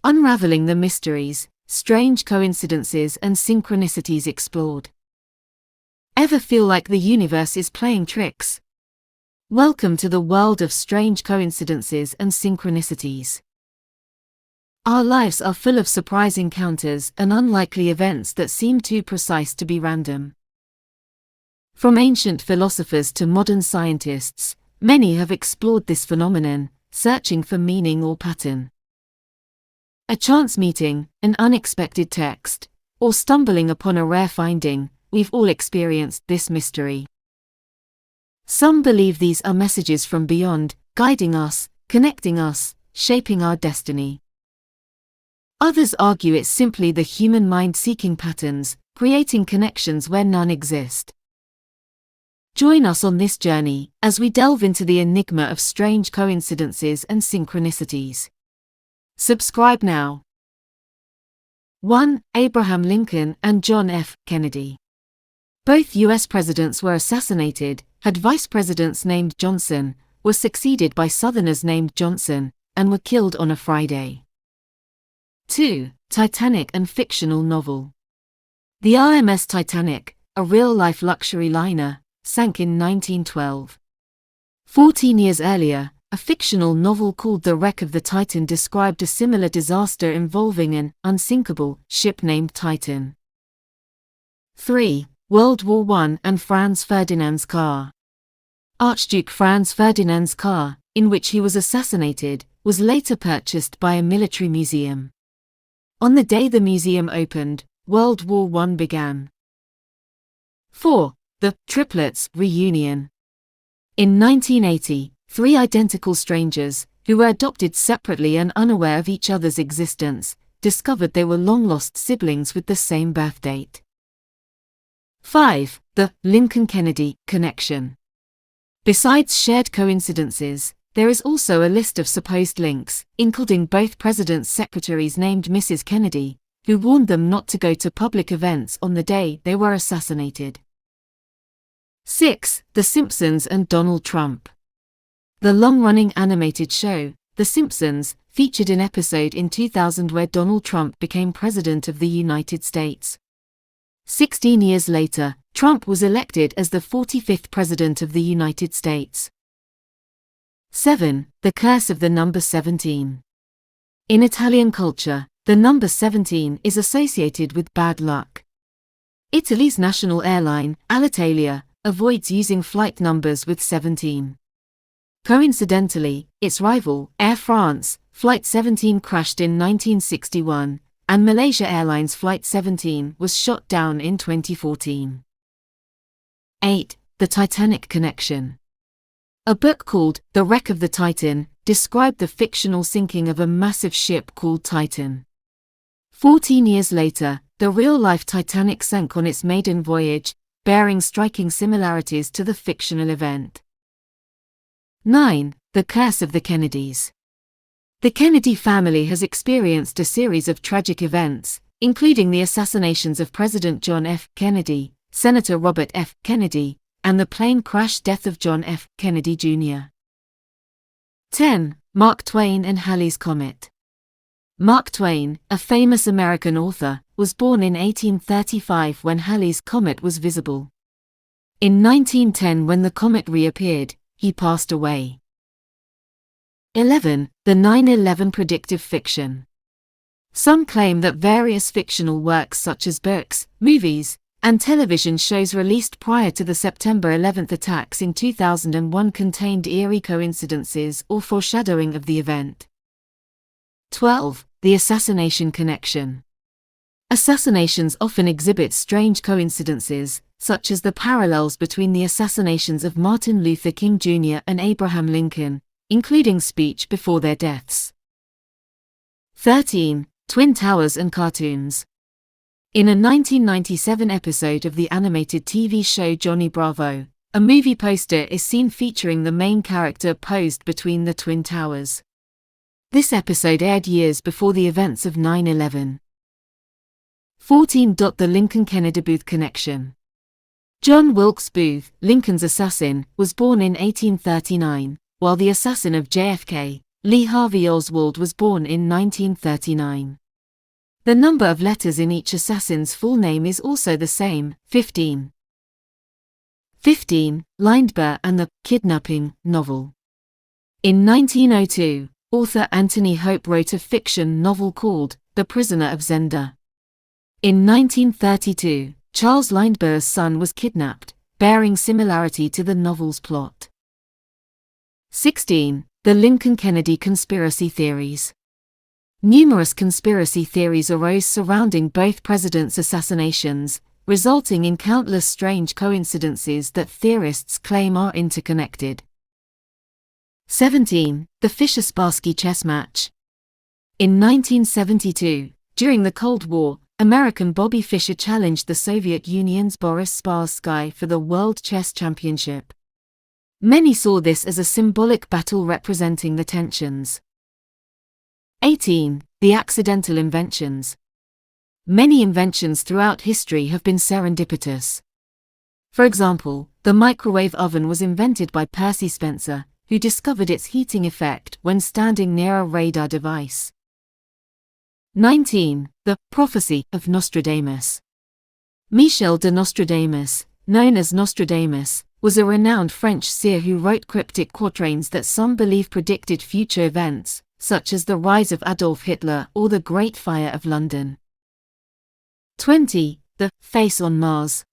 Unraveling the mysteries, strange coincidences and synchronicities explored. Ever feel like the universe is playing tricks? Welcome to the world of strange coincidences and synchronicities. Our lives are full of surprise encounters and unlikely events that seem too precise to be random. From ancient philosophers to modern scientists, many have explored this phenomenon, searching for meaning or pattern. A chance meeting, an unexpected text, or stumbling upon a rare finding, we've all experienced this mystery. Some believe these are messages from beyond, guiding us, connecting us, shaping our destiny. Others argue it's simply the human mind seeking patterns, creating connections where none exist. Join us on this journey as we delve into the enigma of strange coincidences and synchronicities. Subscribe now. 1. Abraham Lincoln and John F. Kennedy. Both U.S. presidents were assassinated, had vice presidents named Johnson, were succeeded by Southerners named Johnson, and were killed on a Friday. 2. Titanic and fictional novel. The RMS Titanic, a real-life luxury liner, sank in 1912. 14 years earlier, a fictional novel called The Wreck of the Titan described a similar disaster involving an unsinkable ship named Titan. 3. World War I and Franz Ferdinand's car. Archduke Franz Ferdinand's car, in which he was assassinated, was later purchased by a military museum. On the day the museum opened, World War I began. 4. The Triplets Reunion. In 1980, three identical strangers, who were adopted separately and unaware of each other's existence, discovered they were long-lost siblings with the same birth date. 5. The Lincoln-Kennedy connection. Besides shared coincidences, there is also a list of supposed links, including both presidents' secretaries named Mrs. Kennedy, who warned them not to go to public events on the day they were assassinated. 6. The Simpsons and Donald Trump. The long-running animated show, The Simpsons, featured an episode in 2000 where Donald Trump became President of the United States. 16 years later, Trump was elected as the 45th President of the United States. 7. The Curse of the Number 17. In Italian culture, the number 17 is associated with bad luck. Italy's national airline, Alitalia, avoids using flight numbers with 17. Coincidentally, its rival, Air France, Flight 17 crashed in 1961, and Malaysia Airlines Flight 17 was shot down in 2014. 8. The Titanic connection. A book called The Wreck of the Titan described the fictional sinking of a massive ship called Titan. 14 years later, the real-life Titanic sank on its maiden voyage, bearing striking similarities to the fictional event. 9. The Curse of the Kennedys. The Kennedy family has experienced a series of tragic events, including the assassinations of President John F. Kennedy, Senator Robert F. Kennedy, and the plane crash death of John F. Kennedy Jr. 10. Mark Twain and Halley's Comet. Mark Twain, a famous American author, was born in 1835 when Halley's Comet was visible. In 1910, when the comet reappeared, he passed away. 11. The 9/11 predictive fiction. Some claim that various fictional works such as books, movies, and television shows released prior to the September 11th attacks in 2001 contained eerie coincidences or foreshadowing of the event. 12. The assassination connection. Assassinations often exhibit strange coincidences, such as the parallels between the assassinations of Martin Luther King Jr. and Abraham Lincoln, including speech before their deaths. 13. Twin Towers and cartoons. In a 1997 episode of the animated TV show Johnny Bravo, a movie poster is seen featuring the main character posed between the Twin Towers. This episode aired years before the events of 9/11. 14. The Lincoln-Kennedy Booth connection. John Wilkes Booth, Lincoln's assassin, was born in 1839, while the assassin of JFK, Lee Harvey Oswald was born in 1939. The number of letters in each assassin's full name is also the same, 15. 15. Lindbergh and the Kidnapping novel. In 1902, author Anthony Hope wrote a fiction novel called The Prisoner of Zenda. In 1932, Charles Lindbergh's son was kidnapped, bearing similarity to the novel's plot. 16. The Lincoln-Kennedy conspiracy theories. Numerous conspiracy theories arose surrounding both presidents' assassinations, resulting in countless strange coincidences that theorists claim are interconnected. 17. The Fischer-Spassky chess match. In 1972, during the Cold War, American Bobby Fischer challenged the Soviet Union's Boris Spassky for the World Chess Championship. Many saw this as a symbolic battle representing the tensions. 18. The accidental inventions. Many inventions throughout history have been serendipitous. For example, the microwave oven was invented by Percy Spencer, who discovered its heating effect when standing near a radar device. 19. The prophecy of Nostradamus. Michel de Nostradamus, known as Nostradamus, was a renowned French seer who wrote cryptic quatrains that some believe predicted future events, such as the rise of Adolf Hitler or the Great Fire of London. 20. The face on Mars.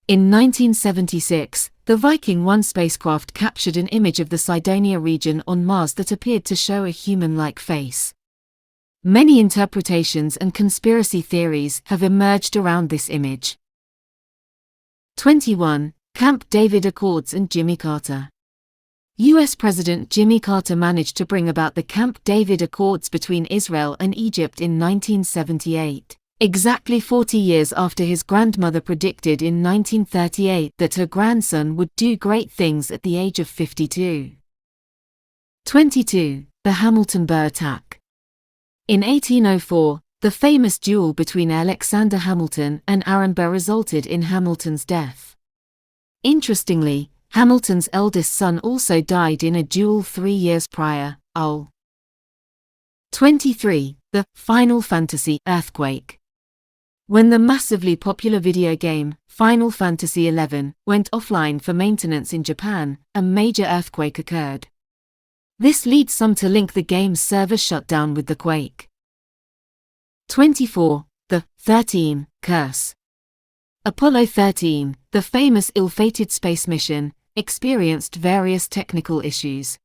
In 1976, the Viking 1 spacecraft captured an image of the Cydonia region on Mars that appeared to show a human-like face. Many interpretations and conspiracy theories have emerged around this image. 21. Camp David Accords and Jimmy Carter. U.S. President Jimmy Carter managed to bring about the Camp David Accords between Israel and Egypt in 1978, exactly 40 years after his grandmother predicted in 1938 that her grandson would do great things at the age of 52. 22. The Hamilton Burr attack. In 1804, the famous duel between Alexander Hamilton and Aaron Burr resulted in Hamilton's death. Interestingly, Hamilton's eldest son also died in a duel 3 years prior. 23. The Final Fantasy earthquake. When the massively popular video game, Final Fantasy XI, went offline for maintenance in Japan, a major earthquake occurred. This leads some to link the game's server shutdown with the quake. 24. The 13 Curse. Apollo 13, the famous ill-fated space mission, experienced various technical issues.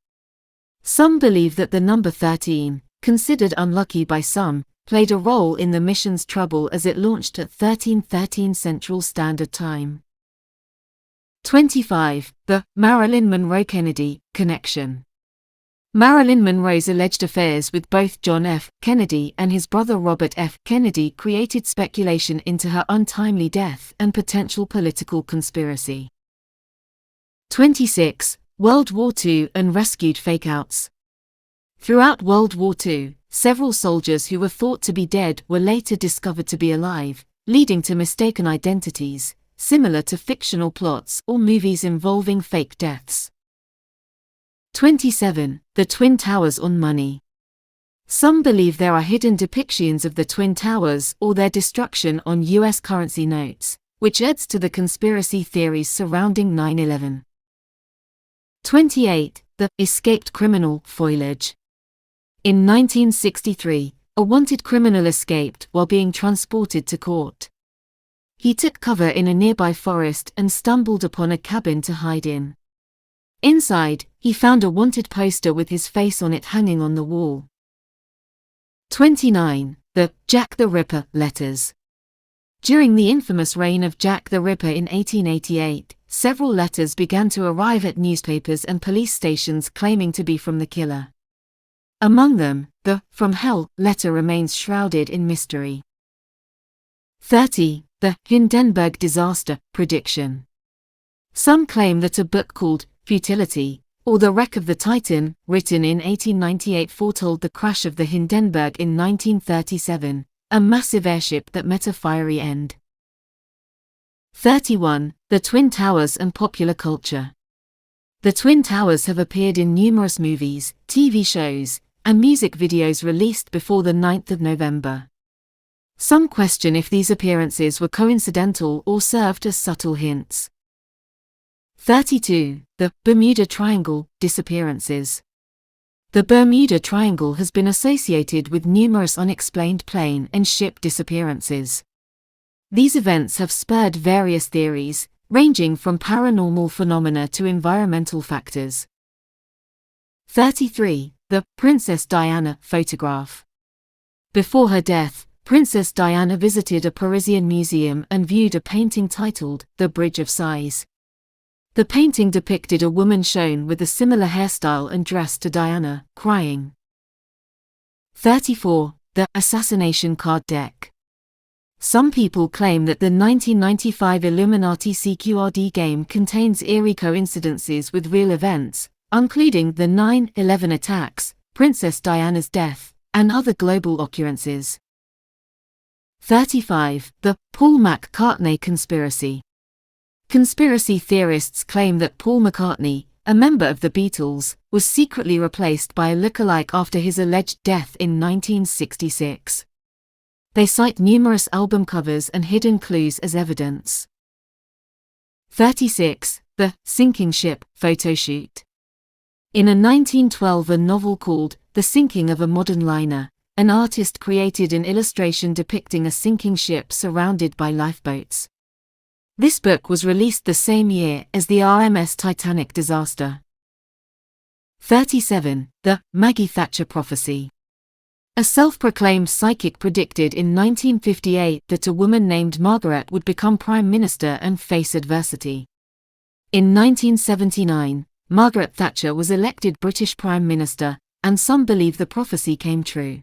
Some believe that the number 13, considered unlucky by some, played a role in the mission's trouble as it launched at 13:13 Central Standard Time. 25. The Marilyn Monroe-Kennedy connection. Marilyn Monroe's alleged affairs with both John F. Kennedy and his brother Robert F. Kennedy created speculation into her untimely death and potential political conspiracy. 26. World War II and rescued fakeouts. Throughout World War II, several soldiers who were thought to be dead were later discovered to be alive, leading to mistaken identities, similar to fictional plots or movies involving fake deaths. 27. The Twin Towers on money. Some believe there are hidden depictions of the Twin Towers or their destruction on U.S. currency notes, which adds to the conspiracy theories surrounding 9/11. 28. The escaped criminal foliage. In 1963, a wanted criminal escaped while being transported to court. He took cover in a nearby forest and stumbled upon a cabin to hide in. Inside, he found a wanted poster with his face on it hanging on the wall. 29. The Jack the Ripper letters. During the infamous reign of Jack the Ripper in 1888, several letters began to arrive at newspapers and police stations claiming to be from the killer. Among them, the From Hell letter remains shrouded in mystery. 30. The Hindenburg disaster prediction. Some claim that a book called Futility, or The Wreck of the Titan, written in 1898 foretold the crash of the Hindenburg in 1937, a massive airship that met a fiery end. 31. The Twin Towers and popular culture. The Twin Towers have appeared in numerous movies, TV shows, and music videos released before the 9th of November. Some question if these appearances were coincidental or served as subtle hints. 32. The Bermuda Triangle disappearances. The Bermuda Triangle has been associated with numerous unexplained plane and ship disappearances. These events have spurred various theories, ranging from paranormal phenomena to environmental factors. 33. The Princess Diana photograph. Before her death, Princess Diana visited a Parisian museum and viewed a painting titled The Bridge of Sighs. The painting depicted a woman shown with a similar hairstyle and dress to Diana, crying. 34. The Assassination Card Deck. Some people claim that the 1995 Illuminati CQRD game contains eerie coincidences with real events, including the 9/11 attacks, Princess Diana's death, and other global occurrences. 35. The Paul McCartney conspiracy. Conspiracy theorists claim that Paul McCartney, a member of the Beatles, was secretly replaced by a lookalike after his alleged death in 1966. They cite numerous album covers and hidden clues as evidence. 36. The Sinking Ship photoshoot. In a 1912 novel called The Sinking of a Modern Liner, an artist created an illustration depicting a sinking ship surrounded by lifeboats. This book was released the same year as the RMS Titanic disaster. 37. The Maggie Thatcher prophecy. A self-proclaimed psychic predicted in 1958 that a woman named Margaret would become Prime Minister and face adversity. In 1979, Margaret Thatcher was elected British Prime Minister, and some believe the prophecy came true.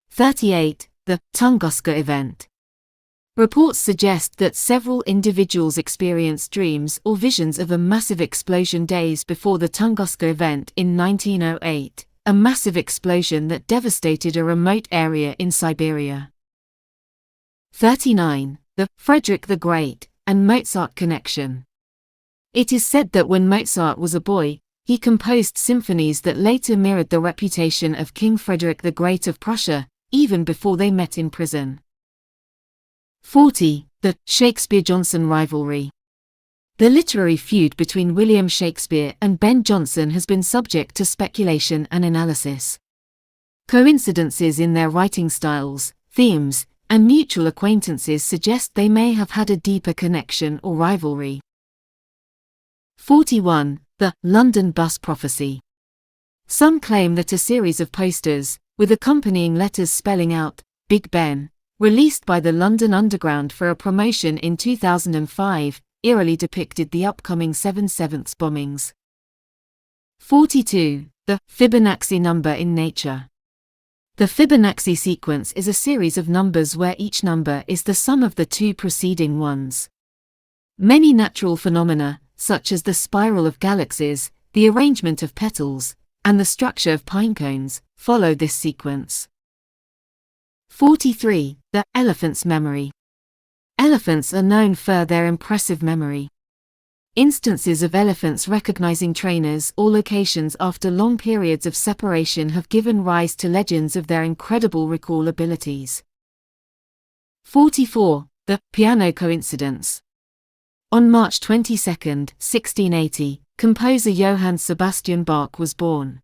38. The Tunguska event. Reports suggest that several individuals experienced dreams or visions of a massive explosion days before the Tunguska event in 1908. A massive explosion that devastated a remote area in Siberia. 39. The Frederick the Great and Mozart connection. It is said that when Mozart was a boy, he composed symphonies that later mirrored the reputation of King Frederick the Great of Prussia, even before they met in prison. 40. The Shakespeare-Jonson rivalry. The literary feud between William Shakespeare and Ben Jonson has been subject to speculation and analysis. Coincidences in their writing styles, themes, and mutual acquaintances suggest they may have had a deeper connection or rivalry. 41. The London Bus Prophecy. Some claim that a series of posters, with accompanying letters spelling out Big Ben, released by the London Underground for a promotion in 2005, eerily depicted the upcoming 7/7 bombings. 42. The Fibonacci number in nature. The Fibonacci sequence is a series of numbers where each number is the sum of the two preceding ones. Many natural phenomena, such as the spiral of galaxies, the arrangement of petals, and the structure of pine cones, follow this sequence. 43. The elephant's memory. Elephants are known for their impressive memory. Instances of elephants recognizing trainers or locations after long periods of separation have given rise to legends of their incredible recall abilities. 44. The piano coincidence. On March 22, 1680, composer Johann Sebastian Bach was born.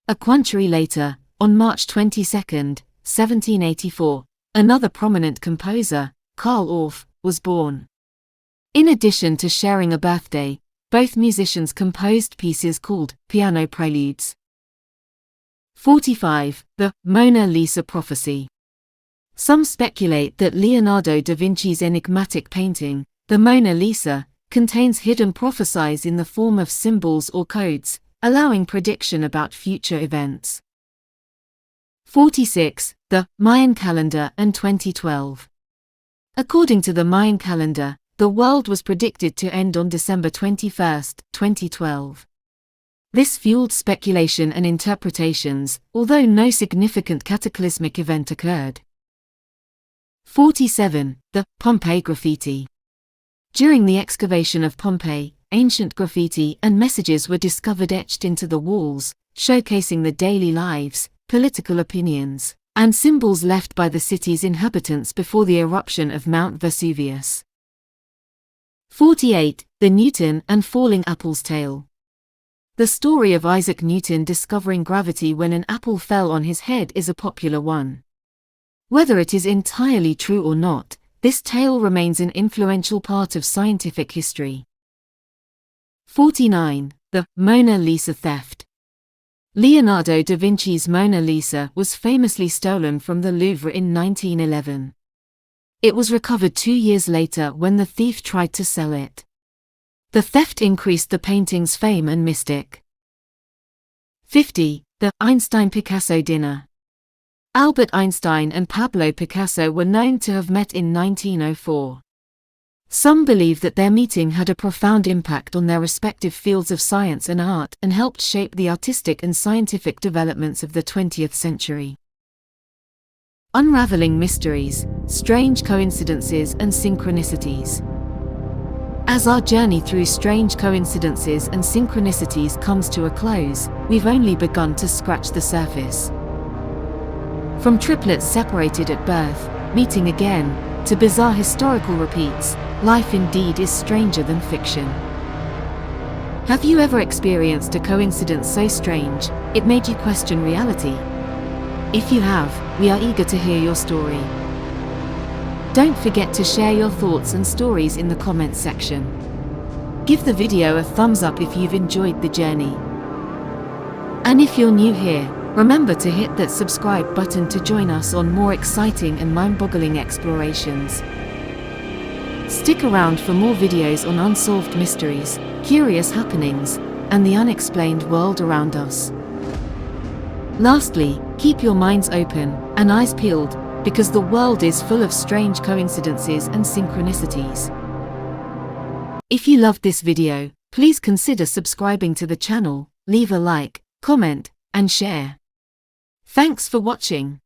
A century later, on March 22, 1784, another prominent composer, Karl Orff, was born. In addition to sharing a birthday, both musicians composed pieces called piano preludes. 45. The Mona Lisa prophecy. Some speculate that Leonardo da Vinci's enigmatic painting, the Mona Lisa, contains hidden prophecies in the form of symbols or codes, allowing prediction about future events. 46. The Mayan calendar and 2012. According to the Mayan calendar, the world was predicted to end on December 21, 2012. This fueled speculation and interpretations, although no significant cataclysmic event occurred. 47. The Pompeii graffiti. During the excavation of Pompeii, ancient graffiti and messages were discovered etched into the walls, showcasing the daily lives, political opinions, and symbols left by the city's inhabitants before the eruption of Mount Vesuvius. 48. The Newton and Falling Apple's Tale. The story of Isaac Newton discovering gravity when an apple fell on his head is a popular one. Whether it is entirely true or not, this tale remains an influential part of scientific history. 49. The Mona Lisa theft. Leonardo da Vinci's Mona Lisa was famously stolen from the Louvre in 1911. It was recovered 2 years later when the thief tried to sell it. The theft increased the painting's fame and mystic. 50. The Einstein-Picasso dinner. Albert Einstein and Pablo Picasso were known to have met in 1904. Some believe that their meeting had a profound impact on their respective fields of science and art and helped shape the artistic and scientific developments of the 20th century. Unraveling mysteries, strange coincidences and synchronicities. As our journey through strange coincidences and synchronicities comes to a close, we've only begun to scratch the surface. From triplets separated at birth, meeting again, to bizarre historical repeats, life indeed is stranger than fiction. Have you ever experienced a coincidence so strange, it made you question reality? If you have, we are eager to hear your story. Don't forget to share your thoughts and stories in the comments section. Give the video a thumbs up if you've enjoyed the journey. And if you're new here, remember to hit that subscribe button to join us on more exciting and mind-boggling explorations. Stick around for more videos on unsolved mysteries, curious happenings, and the unexplained world around us. Lastly, keep your minds open and eyes peeled, because the world is full of strange coincidences and synchronicities. If you loved this video, please consider subscribing to the channel, leave a like, comment, and share. Thanks for watching.